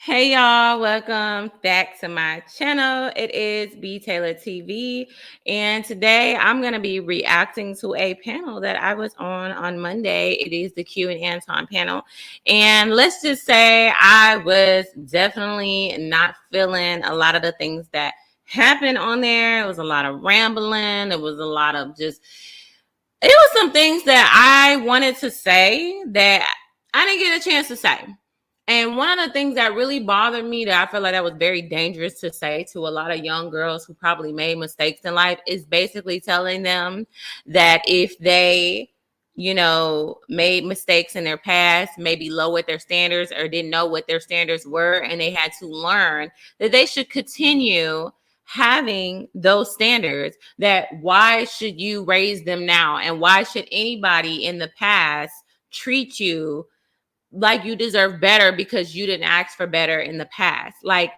Hey y'all, welcome back to my channel. It is btaylortv, and today I'm going to be reacting to a panel that I was on Monday. It is the Q and Anton panel, and let's just say I was definitely not feeling a lot of the things that happened on there. It was a lot of rambling. It was a lot of it was some things that I wanted to say that I didn't get a chance to say. And one of the things that really bothered me that I feel like that was very dangerous to say to a lot of young girls who probably made mistakes in life is basically telling them that if they, made mistakes in their past, maybe lowered their standards or didn't know what their standards were, and they had to learn that they should continue having those standards. That why should you raise them now? And why should anybody in the past treat you like you deserve better because you didn't ask for better in the past? Like,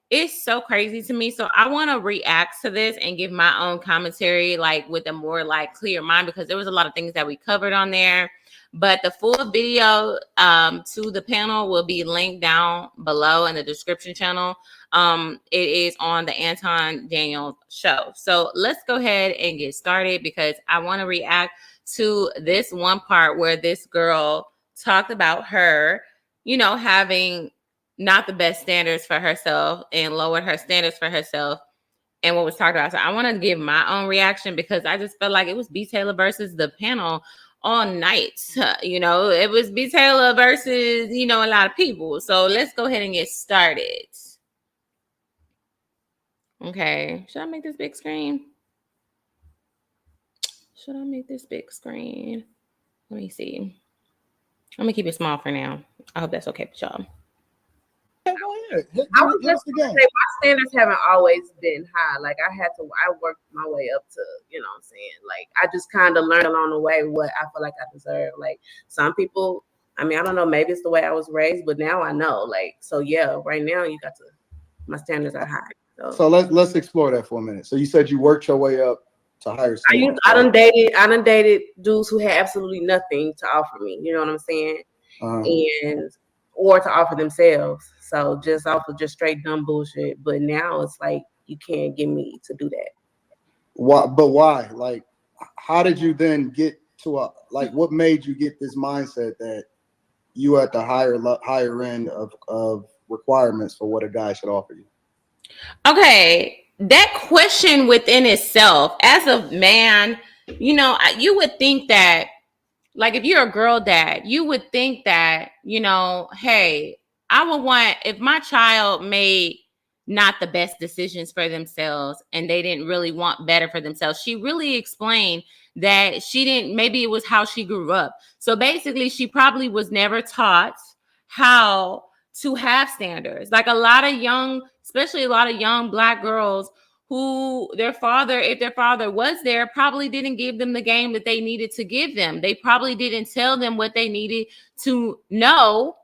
it's so crazy to me. So I want to react to this and give my own commentary, like with a more like clear mind, because there was a lot of things that we covered on there. But the full video to the panel will be linked down below in the description channel. It is on the Anton Daniel show. So let's go ahead and get started, because I want to react to this one part where this girl talked about her, having not the best standards for herself and lowered her standards for herself and what was talked about. So I want to give my own reaction, because I just felt like it was BTaylor versus the panel all night. It was BTaylor versus, a lot of people. So let's go ahead and get started. Okay. Should I make this big screen? Should I make this big screen? Let me see. I'm gonna keep it small for now. I hope that's okay with y'all. I was just gonna say, my standards haven't always been high. Like I worked my way up to, you know what I'm saying? Like I just kind of learned along the way what I feel like I deserve. Like some people, I mean, I don't know, maybe it's the way I was raised, but now I know. Like, so yeah, right now my standards are high. So let's explore that for a minute. So you said you worked your way up to higher standards. I done dated dudes who had absolutely nothing to offer me. You know what I'm saying? And or to offer themselves. So just off of just straight dumb bullshit. But now it's like you can't get me to do that. Why? But why? Like, how did you then get to what made you get this mindset that you at the higher end of requirements for what a guy should offer you? Okay, that question within itself, as a man, you would think that, like, if you're a girl dad, you would think that, hey, I would want, if my child made not the best decisions for themselves and they didn't really want better for themselves. She really explained that she didn't, maybe it was how she grew up. So basically, she probably was never taught how to have standards. Like especially a lot of young Black girls who their father, if their father was there, probably didn't give them the game that they needed to give them. They probably didn't tell them what they needed to know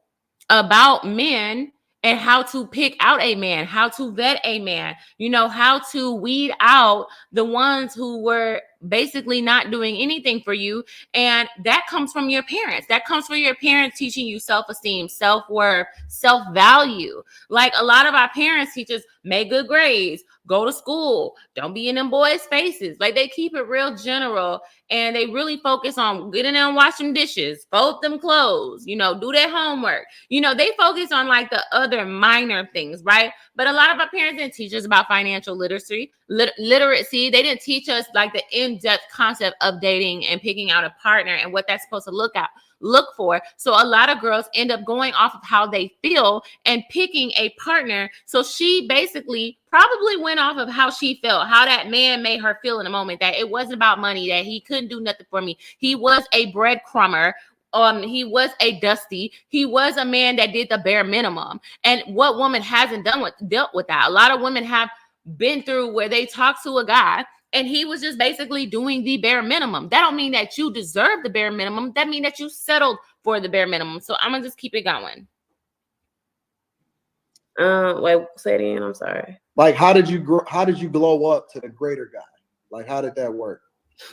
about men and how to pick out a man, how to vet a man, how to weed out the ones who were basically not doing anything for you. And that comes from your parents. That comes from your parents teaching you self-esteem, self-worth, self-value. Like, a lot of our parents teach us, make good grades, go to school, don't be in them boys' faces. Like, they keep it real general, and they really focus on getting there and wash them dishes, fold them clothes, do their homework. They focus on like the other minor things, right? But a lot of our parents didn't teach us about financial literacy. They didn't teach us like the in-depth concept of dating and picking out a partner and what that's supposed to look for. So a lot of girls end up going off of how they feel and picking a partner. So she basically probably went off of how she felt, how that man made her feel in the moment, that it wasn't about money, that he couldn't do nothing for me. He was a breadcrumber. He was a dusty. He was a man that did the bare minimum. And what woman hasn't dealt with that? A lot of women have been through where they talk to a guy and he was just basically doing the bare minimum. That don't mean that you deserve the bare minimum. That means that you settled for the bare minimum. So I'm gonna just keep it going. Wait, say it again. I'm sorry. Like, how did you glow up to the greater guy? Like, how did that work?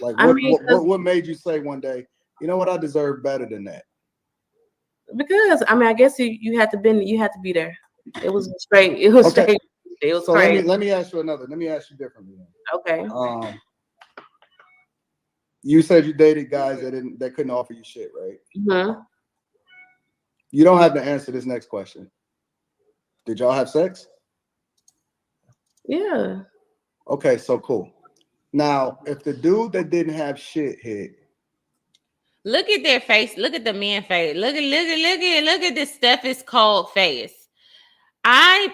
Like, what made you say one day, you know what, I deserve better than that? Because I guess you had to be there. It was straight. It was Okay. straight. It was So crazy. let me ask you another. Let me ask you differently. Okay. You said you dated guys that couldn't offer you shit, right? Mm-hmm. You don't have to answer this next question. Did y'all have sex? Yeah. Okay, so cool. Now, if the dude that didn't have shit hit, look at their face. Look at the man face. Look at this stuff is cold face.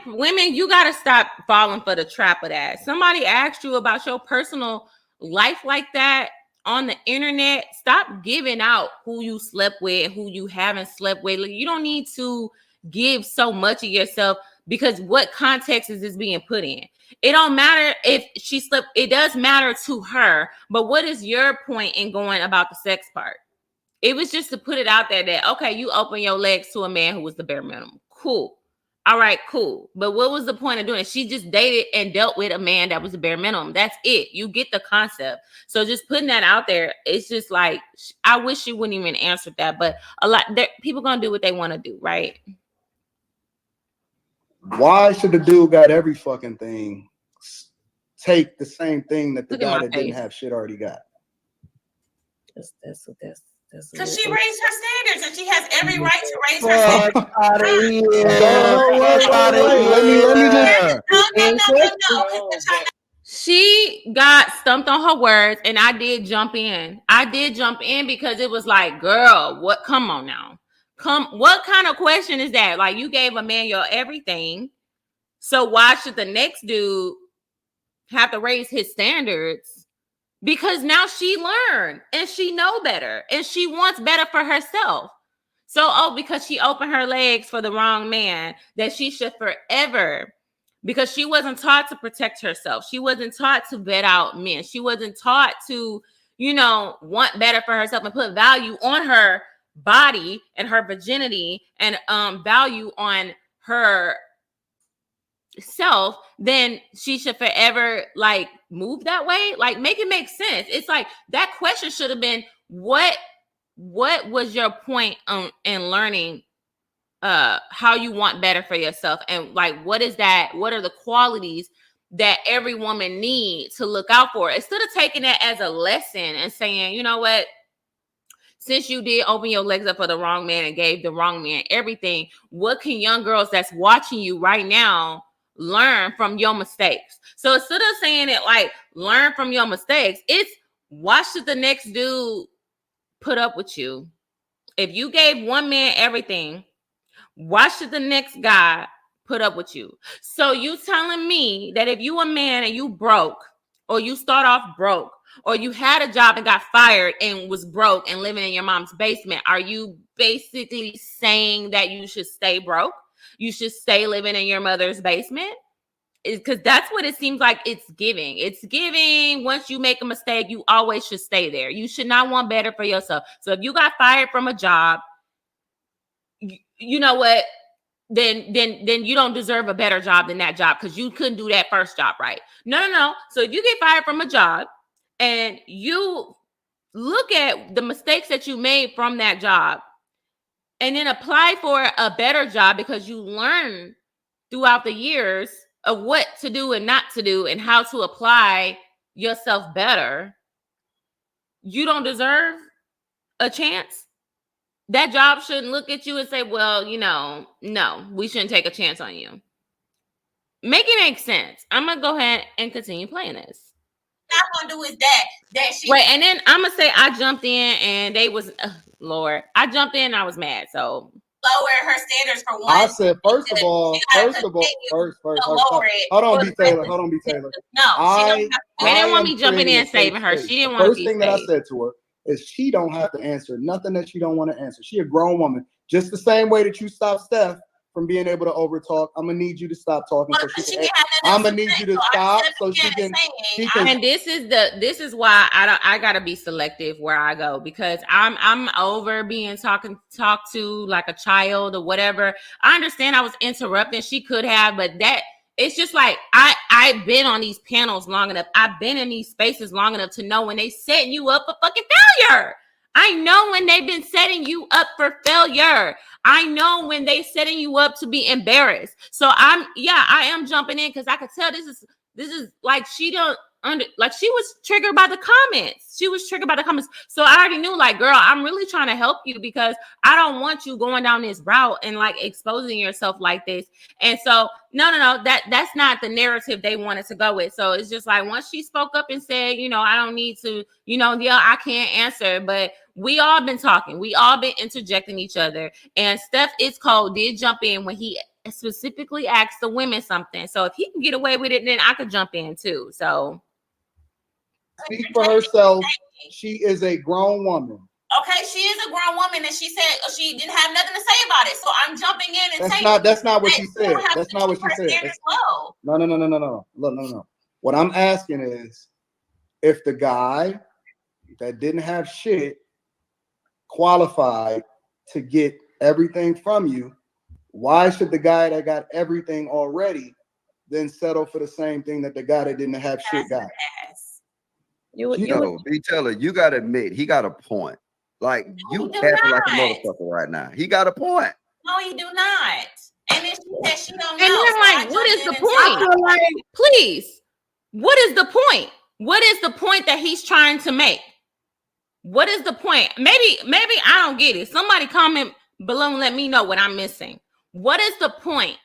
Women, you gotta stop falling for the trap of that. Somebody asked you about your personal life like that on the internet. Stop giving out who you slept with and who you haven't slept with. Like, you don't need to give so much of yourself, because what context is this being put in? It don't matter if she slept. It does matter to her, but what is your point in going about the sex part? It was just to put it out there that, okay, you open your legs to a man who was the bare minimum. Cool. All right, cool. But what was the point of doing it? She just dated and dealt with a man that was the bare minimum. That's it. You get the concept. So just putting that out there, it's just like, I wish she wouldn't even answer that. But people gonna do what they want to do, right? why should the dude got every fucking thing take the same thing that the guy that didn't have shit already got? That's because she raised her standards and she has every right to raise her Fuck standards. out of here. No. She got stumped on her words, and I did jump in. Because it was like, girl, what? Come on now. What kind of question is that? Like, you gave a man your everything, so why should the next dude have to raise his standards? Because now she learned and she know better and she wants better for herself. So, because she opened her legs for the wrong man, that she should forever, because she wasn't taught to protect herself. She wasn't taught to vet out men. She wasn't taught to, want better for herself and put value on her body and her virginity and value on her self. Then she should forever like move that way. Like, make it make sense. It's like that question should have been, what was your point in learning how you want better for yourself, and like what are the qualities that every woman needs to look out for, instead of taking that as a lesson and saying, you know what, since you did open your legs up for the wrong man and gave the wrong man everything, what can young girls that's watching you right now learn from your mistakes? So instead of saying it like learn from your mistakes, it's why should the next dude put up with you? If you gave one man everything, why should the next guy put up with you? So you telling me that if you a man and you broke, or you start off broke, or you had a job and got fired and was broke and living in your mom's basement, are you basically saying that you should stay broke? You should stay living in your mother's basement? Because that's what it seems like it's giving. It's giving, once you make a mistake, you always should stay there. You should not want better for yourself. So if you got fired from a job, you know what? Then you don't deserve a better job than that job, because you couldn't do that first job right. No. So if you get fired from a job and you look at the mistakes that you made from that job and then apply for a better job, because you learn throughout the years of what to do and not to do and how to apply yourself better, you don't deserve a chance. That job shouldn't look at you and say, well, no, we shouldn't take a chance on you. Make it make sense. I'm going to go ahead and continue playing this. What I'm going to do is that she... Wait, and then I'm going to say I jumped in and they was... Lord, I jumped in and I was mad, so... Lower her standards for one. I said, first of all, hold on, BTaylor. No, they didn't want me jumping in and saving her. She didn't want to be saved. First thing that I said to her is she don't have to answer nothing that she don't want to answer. She a grown woman. Just the same way that you stopped Steph from being able to overtalk, I'm gonna need you to stop talking. I'm gonna need you to stop so she can. And this is why I gotta be selective where I go, because I'm over being talked to like a child or whatever. I understand I was interrupting. She could have, but it's just like I've been on these panels long enough. I've been in these spaces long enough to know when they setting you up for fucking failure. I know when they've been setting you up for failure. I know when they setting you up to be embarrassed. So I am jumping in because I could tell this is like she don't like she was triggered by the comments. She was triggered by the comments. So I already knew, like, girl, I'm really trying to help you because I don't want you going down this route and like exposing yourself like this. And so no, that's not the narrative they wanted to go with. So it's just like once she spoke up and said, I don't need to, I can't answer, but we all been talking. We all been interjecting each other. And Steph It's Cold did jump in when he specifically asked the women something. So if he can get away with it, then I could jump in too. So speak for herself. She is a grown woman. Okay, she is a grown woman, and she said she didn't have nothing to say about it. So I'm jumping in and saying that's not what she said. That's not what she said. No. Look. What I'm asking is, if the guy that didn't have shit qualified to get everything from you, why should the guy that got everything already then settle for the same thing that the guy that didn't have shit got? BTaylor, you gotta admit he got a point. Like you acting like a motherfucker right now. He got a point. No, he do not. And then she said she don't know. And then like, what is the point? Please, what is the point? What is the point that he's trying to make? What is the point? Maybe I don't get it. Somebody comment below and let me know what I'm missing. What is the point?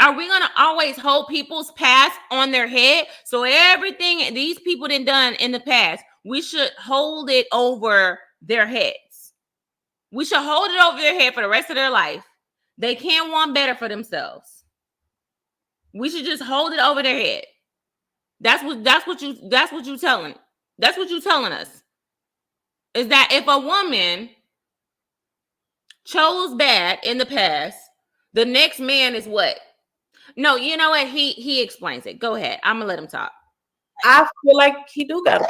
Are we going to always hold people's past on their head? So everything these people done in the past, we should hold it over their heads. We should hold it over their head for the rest of their life. They can't want better for themselves. We should just hold it over their head. That's what you telling us. Is that if a woman chose bad in the past, the next man is what? No, you know what? He explains it. Go ahead. I'm gonna let him talk. I feel like he do got.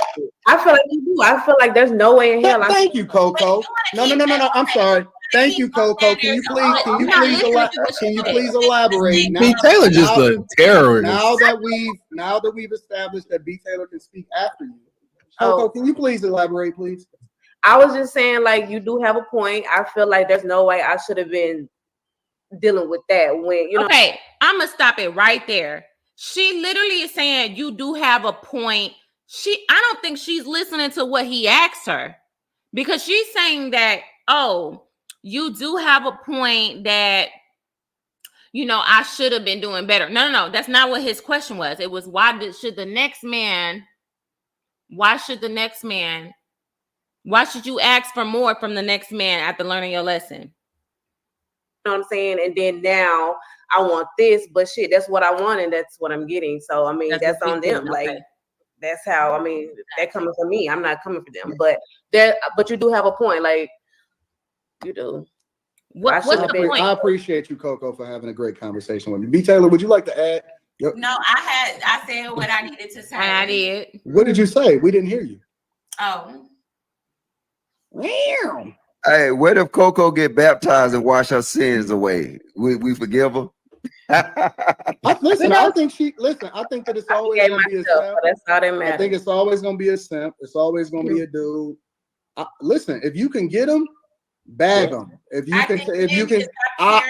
I feel like he do. I feel like there's no way in hell. Thank you, Coco. No. I'm sorry. Thank you, Coco. Can you please elaborate? BTaylor just a terrorist. Now that we've established that BTaylor can speak after you, Coco, can you please elaborate, please? I was just saying, like, you do have a point. I feel like there's no way I should have been dealing with that when Okay, I'm gonna stop it right there. She literally is saying you do have a point. I don't think she's listening to what he asked her, because she's saying that, oh, you do have a point that I should have been doing better. No, that's not what his question was. It was why should you ask for more from the next man after learning your lesson? You know what I'm saying? And then now I want this, but shit, that's what I want and that's what I'm getting. So I mean, that's on them. Like, that's how, I mean, that coming from me. I'm not coming for them. But you do have a point. Like, you do. What's the point? I appreciate you, Coco, for having a great conversation with me. BTaylor, would you like to add? Yep. No, I said what I needed to say. I did. What did you say? We didn't hear you. Oh. Wow. Hey, what if Coco get baptized and wash her sins away? We forgive her? I think that it's always going to be a simp. That's all that matters. I think it's always going to be a simp. It's always going to be a dude. Listen, if you can get them, bag them. I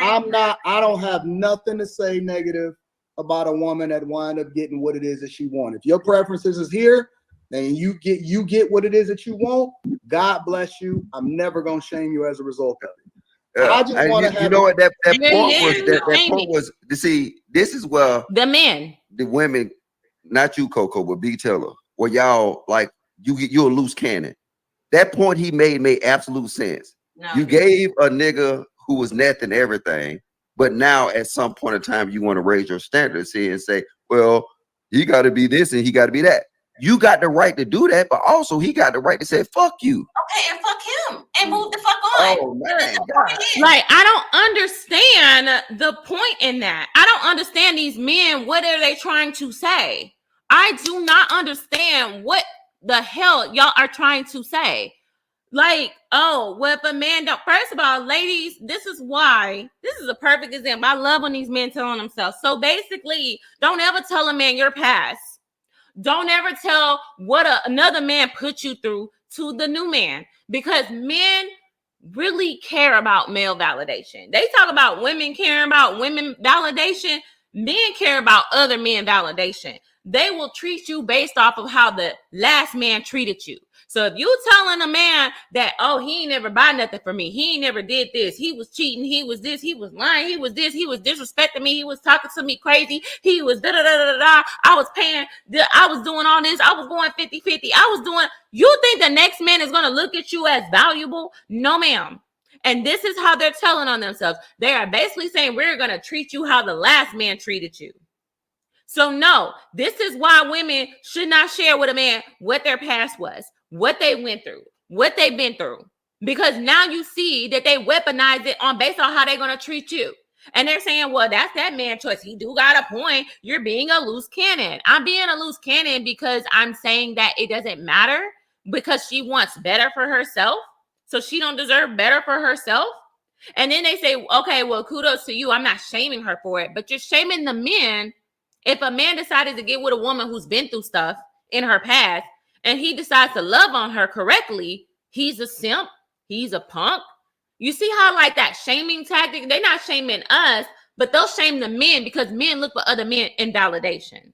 don't have nothing to say negative about a woman that wind up getting what it is that she wants. If your preferences is here, and you get what it is that you want, God bless you. I'm never gonna shame you as a result of it. I just want to have. You know what that point was. To see, this is where the women, not you, Coco, but BTaylor, where y'all like you're a loose cannon. That point he made absolute sense. No. You gave a nigga who was nothing everything, but now at some point in time you want to raise your standards here and say, well, he got to be this and he got to be that. You got the right to do that, but also he got the right to say, fuck you. Okay, and fuck him and move the fuck on. Oh, man. Like, I don't understand the point in that. I don't understand these men. What are they trying to say? I do not understand what the hell y'all are trying to say. Like, oh, well, if a man don't, first of all, ladies, this is a perfect example. I love when these men telling themselves. So basically, don't ever tell a man your past. Don't ever tell what another man put you through to the new man, because men really care about male validation. They talk about women caring about women validation. Men care about other men validation. They will treat you based off of how the last man treated you. So if you telling a man that, oh, he ain't never buy nothing for me, he ain't never did this, he was cheating, he was this, he was lying, he was this, he was disrespecting me, he was talking to me crazy, he was da-da-da-da-da, I was paying, I was doing all this, I was going 50-50, I was doing, you think the next man is going to look at you as valuable? No, ma'am. And this is how they're telling on themselves. They are basically saying, we're going to treat you how the last man treated you. So no, this is why women should not share with a man what their past was, what they went through, what they've been through. Because now you see that they weaponize it on based on how they're going to treat you. And they're saying, well, that's that man's choice. He do got a point. You're being a loose cannon. I'm being a loose cannon because I'm saying that it doesn't matter because she wants better for herself. So she don't deserve better for herself. And then they say, okay, well, kudos to you. I'm not shaming her for it, but you're shaming the men. If a man decided to get with a woman who's been through stuff in her past and he decides to love on her correctly, he's a simp. He's a punk. You see how like that shaming tactic, they're not shaming us, but they'll shame the men because men look for other men in validation.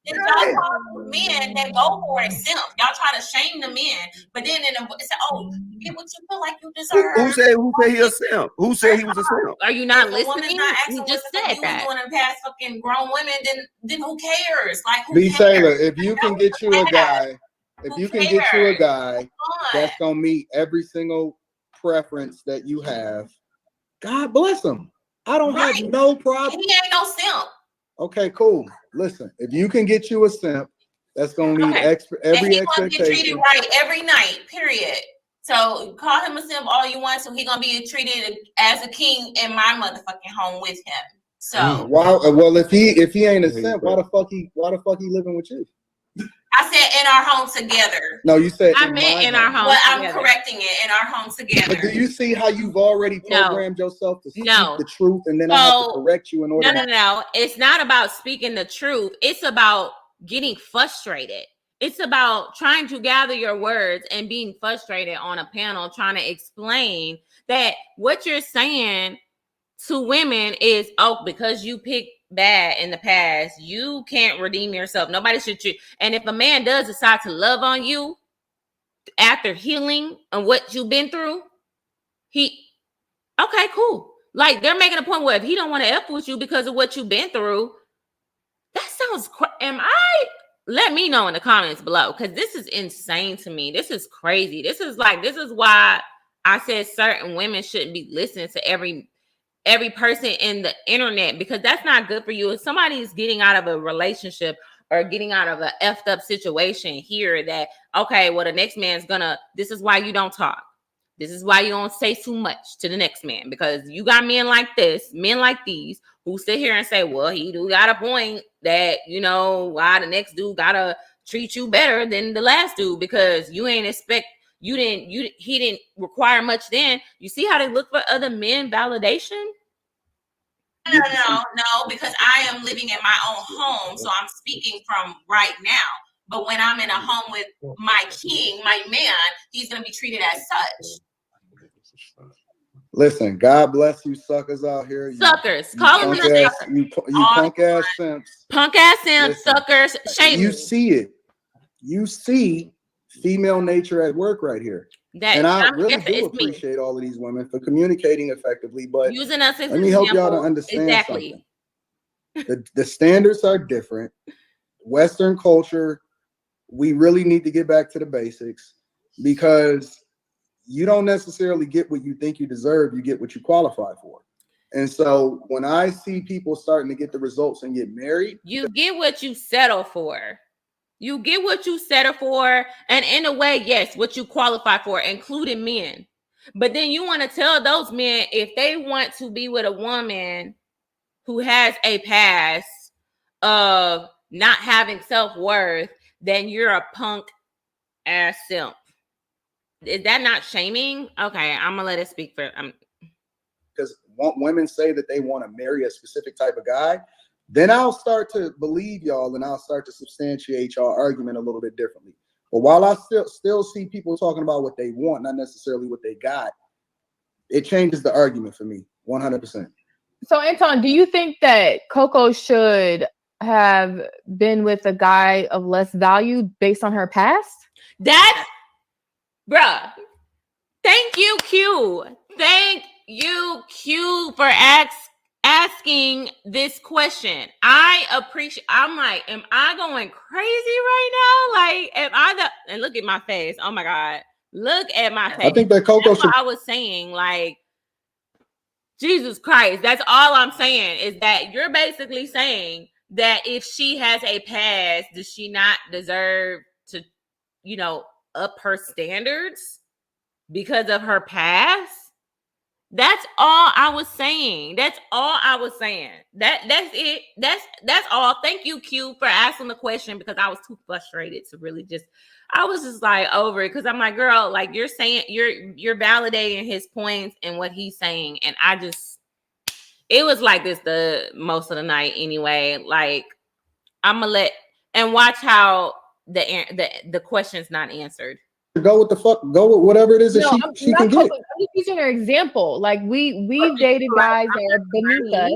Y'all call men that go for a simp. Y'all try to shame the men, but then say, "Oh, you get what you feel like you deserve." Who said he a simp? Who said he was a simp? Are you not if listening? Not he just said you that. Doing in past fucking grown women, then who cares? Like, who BTaylor, if you can get you a guy, that's gonna meet every single preference that you have, God bless him. I don't have no problem. He ain't no simp. Okay, cool. Listen, if you can get you a simp, that's gonna meet every expectation. Get treated right every night, period. So call him a simp all you want, so he gonna be treated as a king in my motherfucking home with him. So well, if he ain't a simp, why the fuck he living with you? I said in our home together. No, you said I meant in our home. Well, I'm correcting it in our home together. But do you see how you've already programmed yourself to speak the truth, and then I have to correct you in order? No. It's not about speaking the truth. It's about getting frustrated. It's about trying to gather your words and being frustrated on a panel, trying to explain that what you're saying to women is, oh, because you picked bad in the past, you can't redeem yourself. Nobody should treat. And if a man does decide to love on you after healing and what you've been through, okay, cool. Like they're making a point where if he don't want to F with you because of what you've been through, that sounds. Let me know in the comments below, because this is insane to me. This is crazy. This is why I said certain women shouldn't be listening to every person in the internet, because that's not good for you. If somebody's getting out of a relationship or getting out of a effed up situation here, that, okay, well, the next man's this is why you don't talk. This is why you don't say too much to the next man, because you got men like these, who sit here and say, well, he do got a point that, why the next dude gotta treat you better than the last dude, because he didn't require much then. You see how they look for other men validation? No, because I am living in my own home, so I'm speaking from right now. But when I'm in a home with my king, my man, he's going to be treated as such. Listen, God bless you suckers out here. Suckers. Call them you punk ass simps. Punk ass simps, suckers. Shame. You see it. You see female nature at work right here. And I really do appreciate all of these women for communicating effectively, but using us as let me help y'all to understand something. The standards are different. Western culture, we really need to get back to the basics, because you don't necessarily get what you think you deserve. You get what you qualify for. And so when I see people starting to get the results and get married, you get what you settle for. You get what you settle for. And in a way, yes, what you qualify for, including men. But then you want to tell those men, if they want to be with a woman who has a past of not having self-worth, then you're a punk ass simp. Is that not shaming? Okay, I'm gonna let it speak for because women say that they want to marry a specific type of guy, then I'll start to believe y'all, and I'll start to substantiate y'all argument a little bit differently. But while I still see people talking about what they want, not necessarily what they got, it changes the argument for me 100%. So, Anton, do you think that Coco should have been with a guy of less value based on her past? That's, bruh. Thank you, Q. Thank you, Q, for asking this question. I appreciate. I'm like, am I going crazy right now? Like, am I the? And look at my face. Oh my God, look at my face. I think that Coco That's should. what I was saying, like, Jesus Christ. That's all I'm saying is that you're basically saying that if she has a past, does she not deserve to, up her standards because of her past? That's all I was saying. That's all I was saying. That's it. That's all. Thank you, Q, for asking the question, because I was too frustrated to really I was just like over it, because I'm like, girl, like, you're saying, you're validating his points and what he's saying, and it was like this the most of the night anyway. Like, I'm gonna watch how the question's not answered. Go with whatever it is that she can get. I'm just using her example. Like, we've dated guys that are beneath us.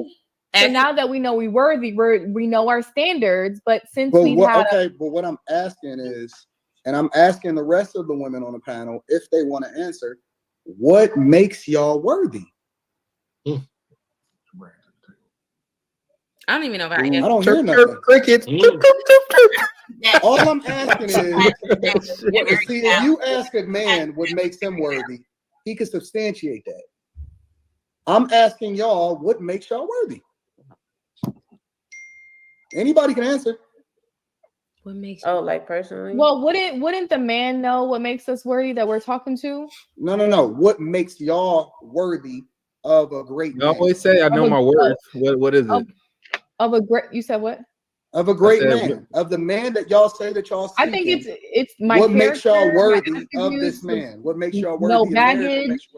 So now that we know we're worthy, we know our standards. But since but what I'm asking is, and I'm asking the rest of the women on the panel if they want to answer, what makes y'all worthy? I don't even know if I don't hear nothing. Crickets. All I'm asking is, see, if you ask a man what makes him worthy, he can substantiate that. I'm asking y'all what makes y'all worthy. Anybody can answer. What makes like personally? Well, wouldn't the man know what makes us worthy that we're talking to? No. What makes y'all worthy of a great man? I always say I know my worth. What is it? Of a great, you said what? Of a great man, of the man that y'all say that y'all seeking. I think it's my what makes y'all worthy of this man? What makes y'all worthy? No baggage.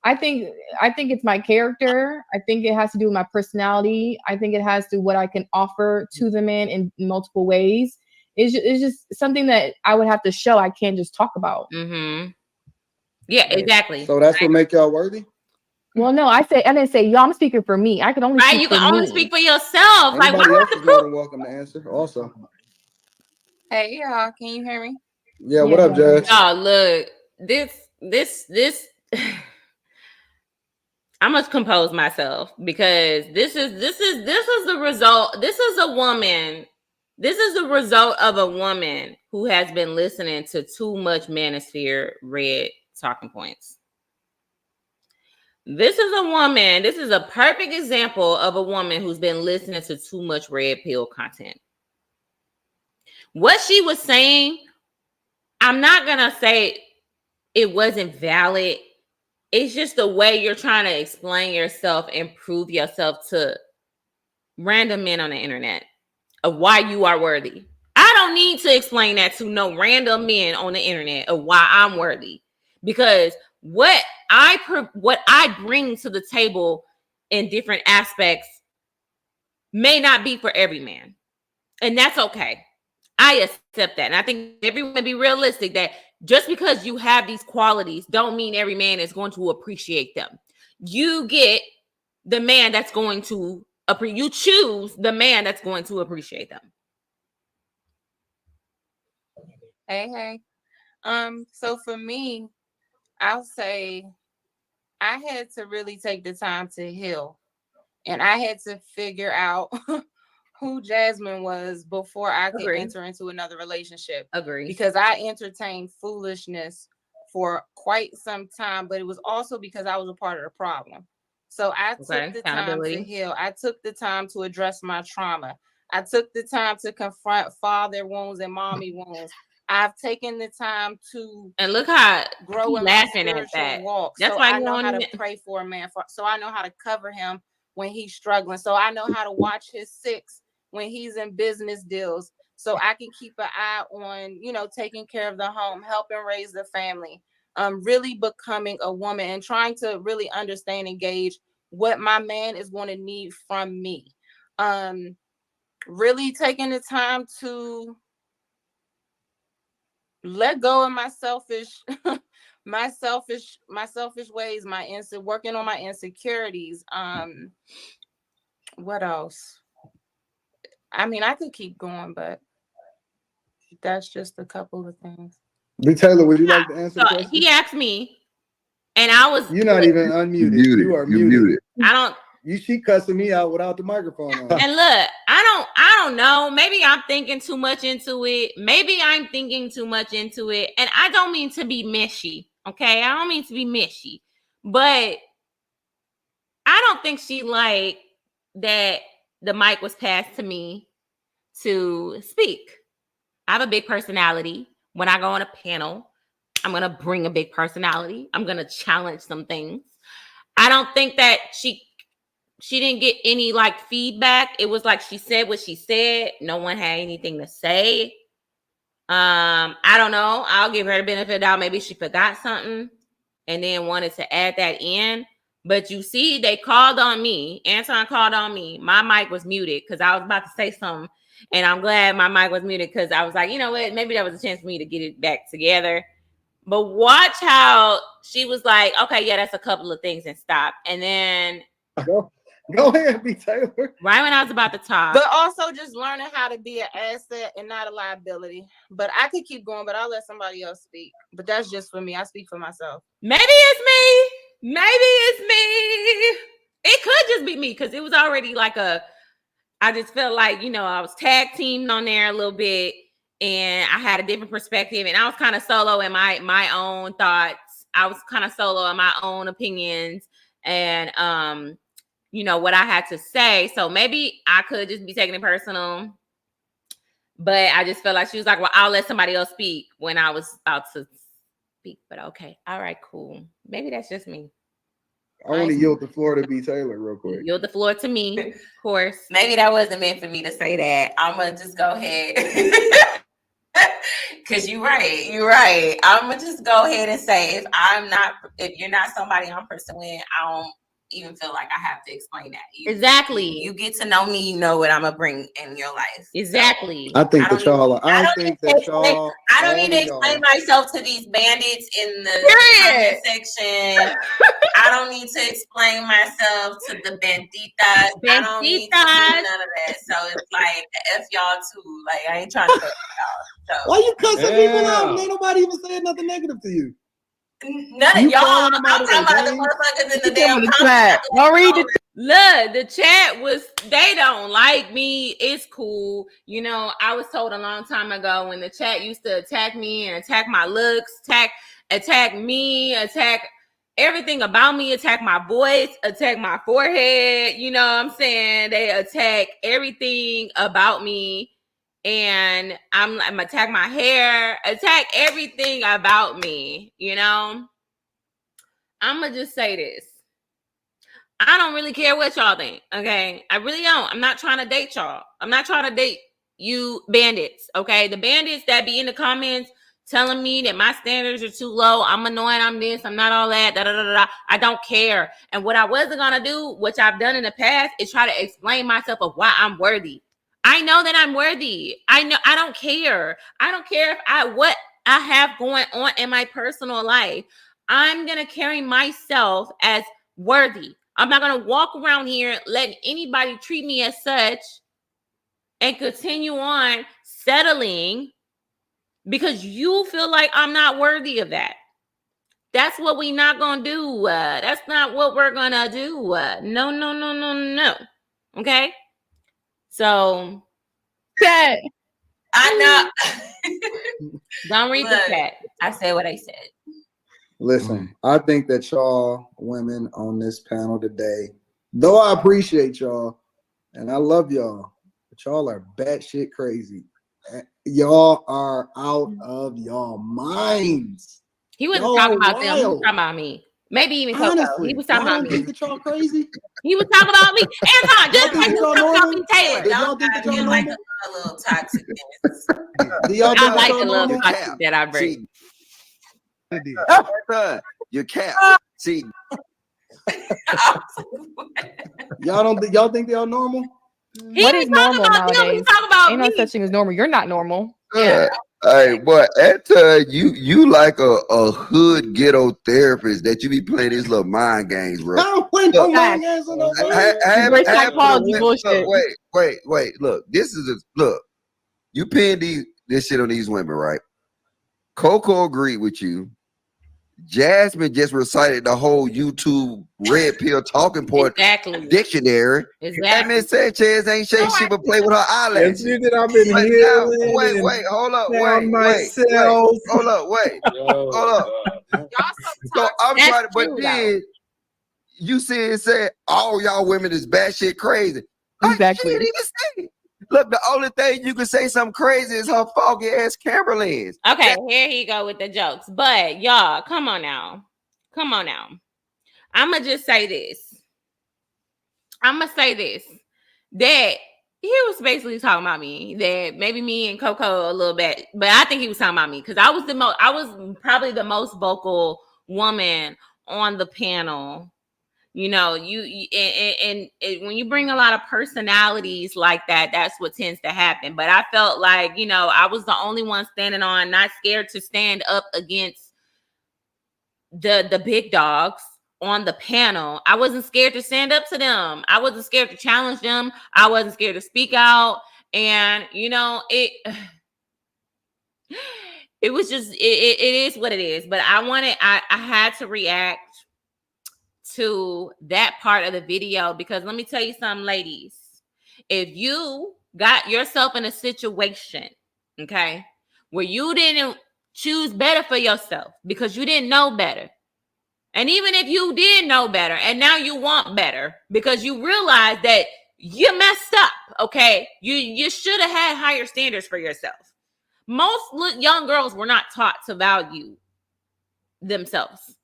I think it's my character. I think it has to do with my personality. I think it has to do what I can offer to the man in multiple ways. It's just something that I would have to show. I can't just talk about. Mm-hmm. Yeah, exactly. So that's what make y'all worthy? Well, no, I didn't say y'all. I'm speaking for me. I can only speak you for can only me. speak for yourself. Anybody like, else is more than welcome to answer. Also, hey y'all, can you hear me? Yeah. What up, Judge? Oh, look, this. I must compose myself, because this is the result. This is a woman. This is the result of a woman who has been listening to too much manosphere red talking points. This is a woman. This is a perfect example of a woman who's been listening to too much red pill content. What she was saying, I'm not going to say it wasn't valid. It's just the way you're trying to explain yourself and prove yourself to random men on the internet of why you are worthy. I don't need to explain that to no random men on the internet of why I'm worthy, because what I bring to the table in different aspects may not be for every man, and that's okay. I accept that, and I think everyone be realistic that just because you have these qualities don't mean every man is going to appreciate them. You get the man that's going to you choose the man that's going to appreciate them. Hey. So for me, I'll say I had to really take the time to heal, and I had to figure out who Jasmine was before I could enter into another relationship. Agree. Because I entertained foolishness for quite some time, but it was also because I was a part of the problem. So I took the time to heal. I took the time to address my trauma. I took the time to confront father wounds and mommy wounds. I've taken the time to and look how grow in my spiritual walk. That's why I know how to pray for a man. So I know how to cover him when he's struggling. So I know how to watch his six when he's in business deals. So I can keep an eye on, taking care of the home, helping raise the family, really becoming a woman and trying to really understand and gauge what my man is going to need from me. Really taking the time to let go of my selfish ways, working on my insecurities. What else? I mean, I could keep going, but that's just a couple of things. BTaylor, would you like to answer the question? He asked me, and I was. You're not even unmuted. You are muted. I don't. She cussing me out without the microphone on. And look, I don't know. Maybe I'm thinking too much into it. Maybe I'm thinking too much into it. And I don't mean to be meshy. Okay. I don't mean to be meshy. But I don't think she liked that the mic was passed to me to speak. I have a big personality. When I go on a panel, I'm going to bring a big personality. I'm going to challenge some things. I don't think that she didn't get any like feedback. It was like she said what she said. No one had anything to say. I don't know. I'll give her the benefit of the doubt. Maybe she forgot something and then wanted to add that in. But you see, they called on me. Anton called on me. My mic was muted because I was about to say something. And I'm glad my mic was muted because I was like, you know what? Maybe that was a chance for me to get it back together. But watch how she was like, okay, yeah, that's a couple of things and stop. And then Go ahead, BTaylor. Right when I was about to talk. But also just learning how to be an asset and not a liability. But I could keep going, but I'll let somebody else speak. But that's just for me. I speak for myself. Maybe it's me. Maybe it's me. It could just be me because it was already like I just felt like, you know, I was tag teamed on there a little bit and I had a different perspective and I was kind of solo in my own thoughts. I was kind of solo in my own opinions and, you know, what I had to say. So maybe I could just be taking it personal. But I just felt like she was like, well, I'll let somebody else speak when I was about to speak. But okay. All right, cool. Maybe that's just me. I want to yield the floor to BTaylor real quick. Yield the floor to me, of course. Maybe that wasn't meant for me to say that. I'm going to just go ahead. Because you're right. I'm going to just go ahead and say if you're not somebody I'm pursuing, I don't even feel like I have to explain that. Exactly. You get to know me, you know what I'm gonna bring in your life. Exactly. So, I don't need to explain myself to these bandits in the comment section. I don't need to explain myself to the banditas. I don't need to do none of that. So it's like F y'all too. Like I ain't trying to fuck y'all. So. Why you cussing people out? Ain't nobody even saying nothing negative to you. None of y'all. I'm talking about the motherfuckers in the damn chat. Don't read it. Look, the chat was, they don't like me. It's cool. You know, I was told a long time ago when the chat used to attack me and attack my looks, attack me, attack everything about me, attack my voice, attack my forehead. You know what I'm saying? They attack everything about me. And I'm attack my hair, attack everything about me, you know? I'm gonna just say this. I don't really care what y'all think, okay? I really don't. I'm not trying to date y'all. I'm not trying to date you bandits, okay? The bandits that be in the comments telling me that my standards are too low, I'm annoying, I'm this, I'm not all that, da-da-da-da-da. I don't care. And what I wasn't gonna do, which I've done in the past, is try to explain myself of why I'm worthy. I know that I'm worthy. I know. I don't care. I don't care what I have going on in my personal life. I'm going to carry myself as worthy. I'm not going to walk around here letting anybody treat me as such and continue on settling because you feel like I'm not worthy of that. That's what we're not going to do. That's not what we're going to do. No. Okay? So, chat. I know. Don't read the chat. I said what I said. Listen, I think that y'all women on this panel today, though I appreciate y'all and I love y'all, but y'all are batshit crazy. Y'all are out of y'all minds. He wasn't talking about them. He was talking about me. Maybe even Coco. He was talking about me. Think that y'all crazy? He was talking about me. Anton, just like you talking about BTaylor. Y'all think that y'all like a little toxic. I like a little toxic that I bring. Your cat. See. Y'all think y'all normal? What is normal nowadays? Ain't no such thing as normal. You're not normal. Yeah. Hey, boy, at you like a hood ghetto therapist that you be playing these little mind games, bro. No, wait, no mind games in no way. Wait. Look, this is look. You pin this shit on these women, right? Coco agreed with you. Jasmine just recited the whole YouTube red pill talking point dictionary. That Miss Sanchez ain't saying she would play with her eyelashes. Yes, that I've been healing. Wait, hold up, So I'm trying to, but then you said all y'all women is batshit crazy. Exactly. I can't even say it. Look, the only thing you can say something crazy is her foggy ass camera lens. Okay, here he go with the jokes. But y'all, come on now. I'ma just say this. That he was basically talking about me. That maybe me and Coco a little bit, but I think he was talking about me because I was probably the most vocal woman on the panel. You know, and when you bring a lot of personalities like that, that's what tends to happen. But I felt like, you know, I was the only one standing on, not scared to stand up against the big dogs on the panel. I wasn't scared to stand up to them. I wasn't scared to challenge them. I wasn't scared to speak out. And, you know, it was just, it is what it is. But I had to react to that part of the video because let me tell you something, ladies. If you got yourself in a situation, okay, where you didn't choose better for yourself because you didn't know better, and even if you did know better and now you want better because you realize that you messed up, okay, you should have had higher standards for yourself. Most young girls were not taught to value themselves.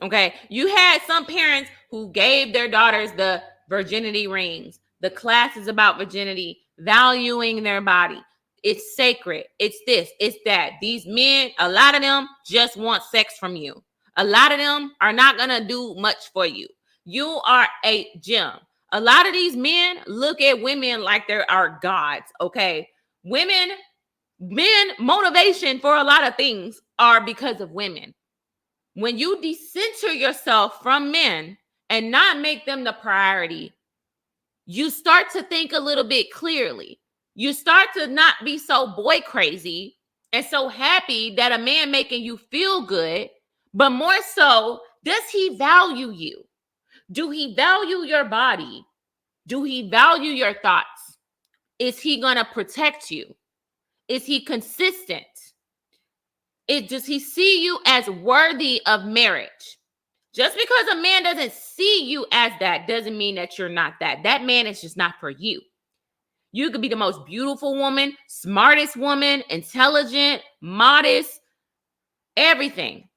Okay, you had some parents who gave their daughters the virginity rings, the classes about virginity, valuing their body. It's sacred. It's this, it's that. These men, a lot of them just want sex from you. A lot of them are not going to do much for you. You are a gem. A lot of these men look at women like they are gods, okay? Men motivation for a lot of things are because of women. When you decenter yourself from men and not make them the priority, you start to think a little bit clearly. You start to not be so boy crazy and so happy that a man making you feel good, but more so, does he value you? Do he value your body? Do he value your thoughts? Is he going to protect you? Is he consistent? Does he see you as worthy of marriage? Just because a man doesn't see you as that doesn't mean that you're not that. That man is just not for you. You could be the most beautiful woman, smartest woman, intelligent, modest, everything.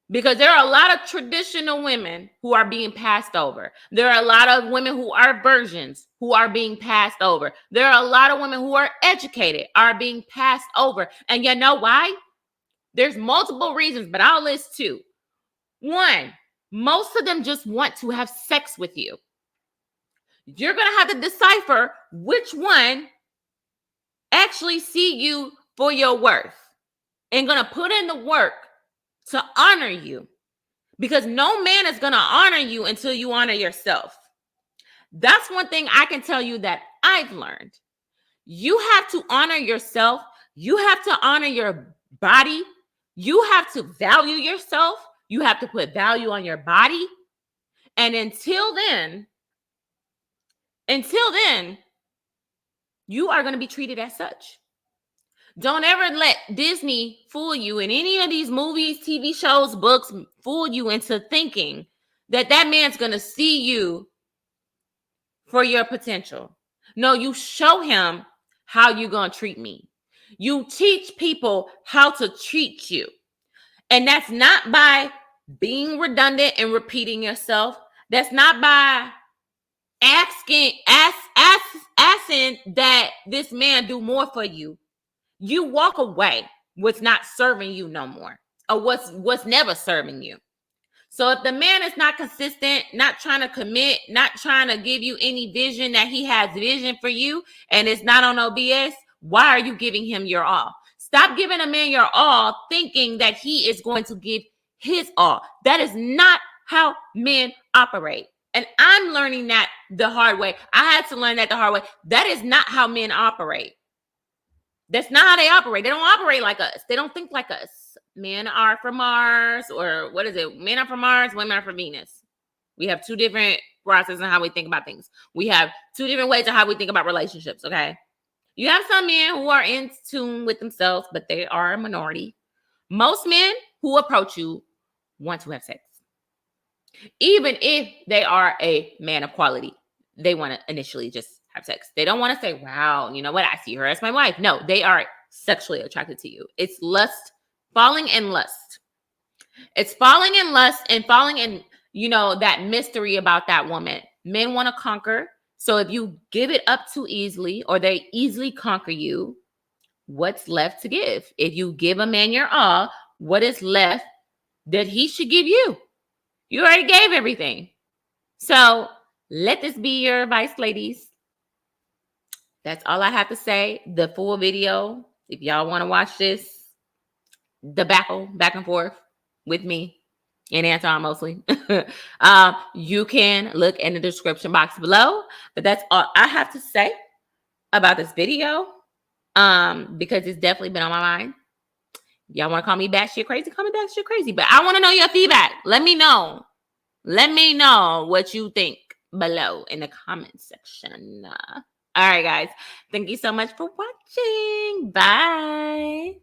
Because there are a lot of traditional women who are being passed over. There are a lot of women who are virgins who are being passed over. There are a lot of women who are educated, are being passed over. And you know why? There's multiple reasons, but I'll list two. One, most of them just want to have sex with you. You're going to have to decipher which one actually see you for your worth and going to put in the work to honor you, because no man is going to honor you until you honor yourself. That's one thing I can tell you that I've learned. You have to honor yourself. You have to honor your body. You have to value yourself. You have to put value on your body. And until then, you are going to be treated as such. Don't ever let Disney fool you in any of these movies, TV shows, books, fool you into thinking that that man's going to see you for your potential. No, you show him how you're going to treat me. You teach people how to treat you. And that's not by being redundant and repeating yourself. That's not by asking that this man do more for you. You walk away what's not serving you no more, or what's never serving you. So if the man is not consistent, not trying to commit, not trying to give you any vision that he has vision for you, and it's not on no BS, why are you giving him your all? Stop giving a man your all thinking that he is going to give his all. That is not how men operate. And I'm learning that the hard way. I had to learn that the hard way. That is not how men operate. That's not how they operate. They don't operate like us. They don't think like us. Men are from Mars, or what is it? Men are from Mars, women are from Venus. We have two different processes on how we think about things. We have two different ways of how we think about relationships, okay? You have some men who are in tune with themselves, but they are a minority. Most men who approach you want to have sex. Even if they are a man of quality, they want to initially just have sex. They don't want to say, wow, you know what? I see her as my wife. No, they are sexually attracted to you. It's lust, falling in lust. It's falling in lust and falling in, you know, that mystery about that woman. Men want to conquer. So if you give it up too easily, or they easily conquer you, what's left to give? If you give a man your all, what is left that he should give you? You already gave everything. So let this be your advice, ladies. That's all I have to say. The full video, if y'all want to watch this, the back and forth with me and Anton mostly, you can look in the description box below. But that's all I have to say about this video, because it's definitely been on my mind. Y'all want to call me batshit crazy? Call me batshit crazy. But I want to know your feedback. Let me know. Let me know what you think below in the comment section. All right, guys. Thank you so much for watching. Bye.